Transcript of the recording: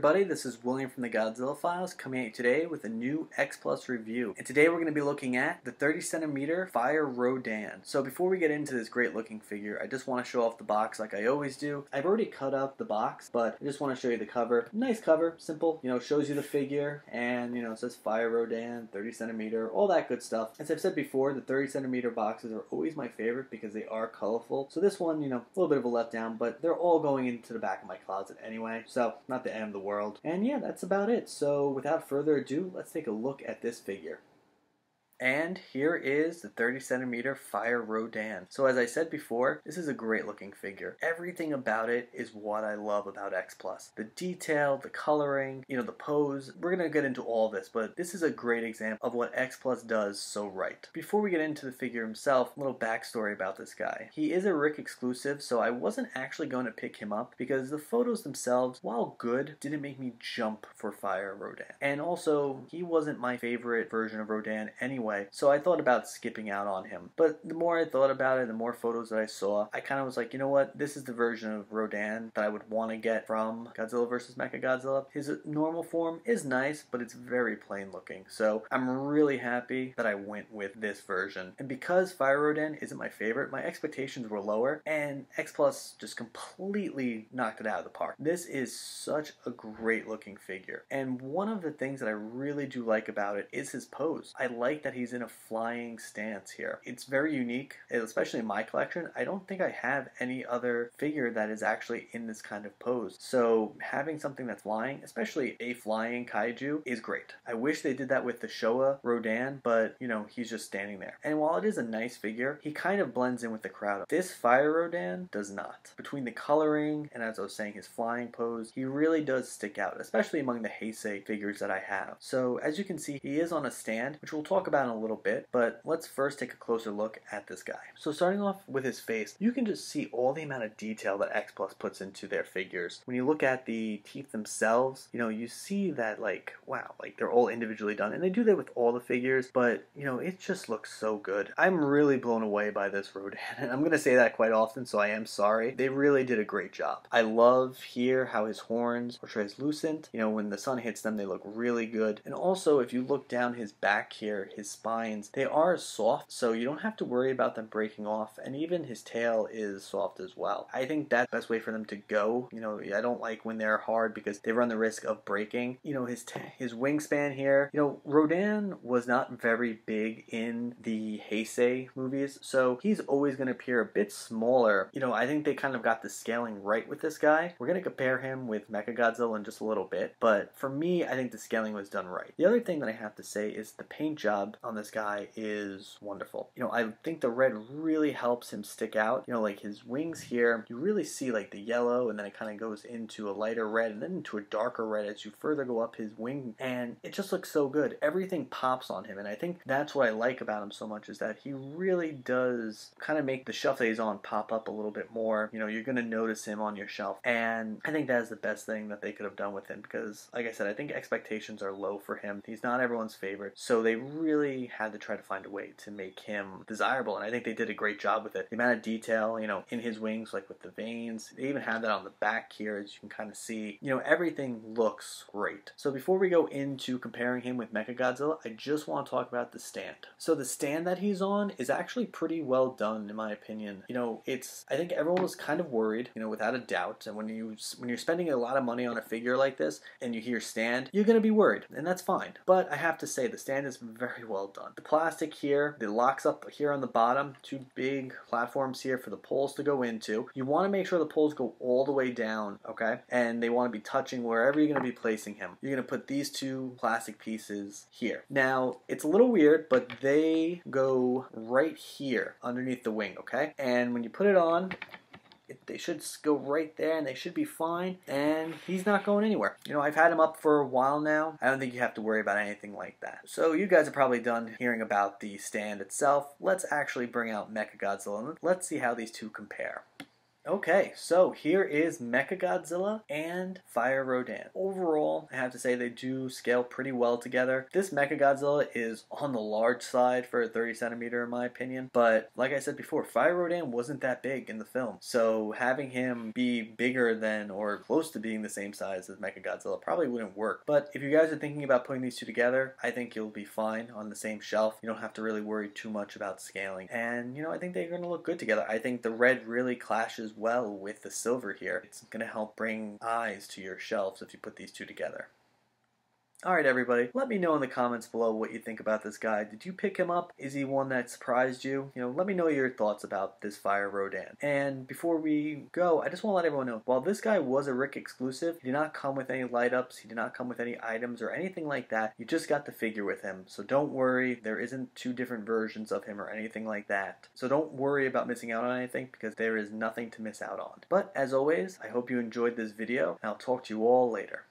everybody, this is William from the Godzilla Files coming at you today with a new X-Plus review. And today we're going to be looking at the 30cm Fire Rodan. So before we get into this great looking figure, I just want to show off the box like I always do. I've already cut up the box, but I just want to show you the cover. Nice cover, simple, shows you the figure and, it says Fire Rodan, 30cm, all that good stuff. As I've said before, the 30cm boxes are always my favorite because they are colorful. So this one, a little bit of a letdown, but they're all going into the back of my closet anyway. So not the end of the world. And yeah, that's about it. So without further ado, let's take a look at this figure. And here is the 30cm Fire Rodan. So as I said before, this is a great looking figure. Everything about it is what I love about X-Plus. The detail, the coloring, the pose. We're going to get into all this, but this is a great example of what X-Plus does so right. Before we get into the figure himself, a little backstory about this guy. He is a Rick exclusive, so I wasn't actually going to pick him up because the photos themselves, while good, didn't make me jump for Fire Rodan. And also, he wasn't my favorite version of Rodan anyway. So I thought about skipping out on him. But the more I thought about it, the more photos that I saw, I kind of was like, you know what? This is the version of Rodan that I would want to get from Godzilla vs. Mechagodzilla. His normal form is nice, but it's very plain looking. So I'm really happy that I went with this version. And because Fire Rodan isn't my favorite, my expectations were lower, and X-Plus just completely knocked it out of the park. This is such a great looking figure. And one of the things that I really do like about it is his pose. I like that he's in a flying stance here. It's very unique, especially in my collection. I don't think I have any other figure that is actually in this kind of pose. So having something that's flying, especially a flying kaiju, is great. I wish they did that with the Showa Rodan, but he's just standing there. And while it is a nice figure, he kind of blends in with the crowd. This Fire Rodan does not. Between the coloring and, as I was saying, his flying pose, he really does stick out, especially among the Heisei figures that I have. So as you can see, he is on a stand, which we'll talk about in a little bit, but let's first take a closer look at this guy. So starting off with his face, you can just see all the amount of detail that X-Plus puts into their figures. When you look at the teeth themselves, you see that wow, they're all individually done, and they do that with all the figures, but it just looks so good. I'm really blown away by this Rodan, and I'm gonna say that quite often, so I am sorry. They really did a great job. I love here how his horns are translucent. When the sun hits them, they look really good. And also, if you look down his back here, his spines, they are soft, so you don't have to worry about them breaking off, and even his tail is soft as well. I think that's the best way for them to go. I don't like when they're hard because they run the risk of breaking. His wingspan here, Rodan was not very big in the Heisei movies, so he's always going to appear a bit smaller. I think they kind of got the scaling right with this guy. We're going to compare him with Mechagodzilla in just a little bit, but for me, I think the scaling was done right. The other thing that I have to say is the paint job on this guy is wonderful. I think the red really helps him stick out. Like his wings here, you really see like the yellow, and then it kind of goes into a lighter red and then into a darker red as you further go up his wing, and it just looks so good. Everything pops on him, and I think that's what I like about him so much, is that he really does kind of make the shelf that he's on pop up a little bit more. You're going to notice him on your shelf, and I think that is the best thing that they could have done with him because, like I said, I think expectations are low for him. He's not everyone's favorite, so they really had to try to find a way to make him desirable, and I think they did a great job with it. The amount of detail, in his wings, like with the veins, they even have that on the back here, as you can kind of see. Everything looks great. So before we go into comparing him with Mechagodzilla, I just want to talk about the stand. So the stand that he's on is actually pretty well done, in my opinion. I think everyone was kind of worried, without a doubt, and when you're spending a lot of money on a figure like this, and you hear stand, you're gonna be worried, and that's fine. But I have to say, the stand is very well done. The plastic here, it locks up here on the bottom, two big platforms here for the poles to go into. You want to make sure the poles go all the way down, okay? And they want to be touching wherever you're going to be placing him. You're going to put these two plastic pieces here. Now, it's a little weird, but they go right here underneath the wing, okay? And when you put it on, they should go right there and they should be fine, and he's not going anywhere. I've had him up for a while now. I don't think you have to worry about anything like that. So you guys are probably done hearing about the stand itself. Let's actually bring out Mechagodzilla and let's see how these two compare. Okay, so here is Mechagodzilla and Fire Rodan. Overall, I have to say they do scale pretty well together. This Mechagodzilla is on the large side for a 30 centimeter in my opinion, but like I said before, Fire Rodan wasn't that big in the film. So having him be bigger than or close to being the same size as Mechagodzilla probably wouldn't work. But if you guys are thinking about putting these two together, I think you'll be fine on the same shelf. You don't have to really worry too much about scaling. And I think they're going to look good together. I think the red really clashes well with the silver here. It's going to help bring eyes to your shelves if you put these two together. Alright everybody, let me know in the comments below what you think about this guy. Did you pick him up? Is he one that surprised you? Let me know your thoughts about this Fire Rodan. And before we go, I just want to let everyone know, while this guy was a Rick exclusive, he did not come with any light ups, he did not come with any items or anything like that. You just got the figure with him. So don't worry, there isn't two different versions of him or anything like that. So don't worry about missing out on anything because there is nothing to miss out on. But as always, I hope you enjoyed this video and I'll talk to you all later.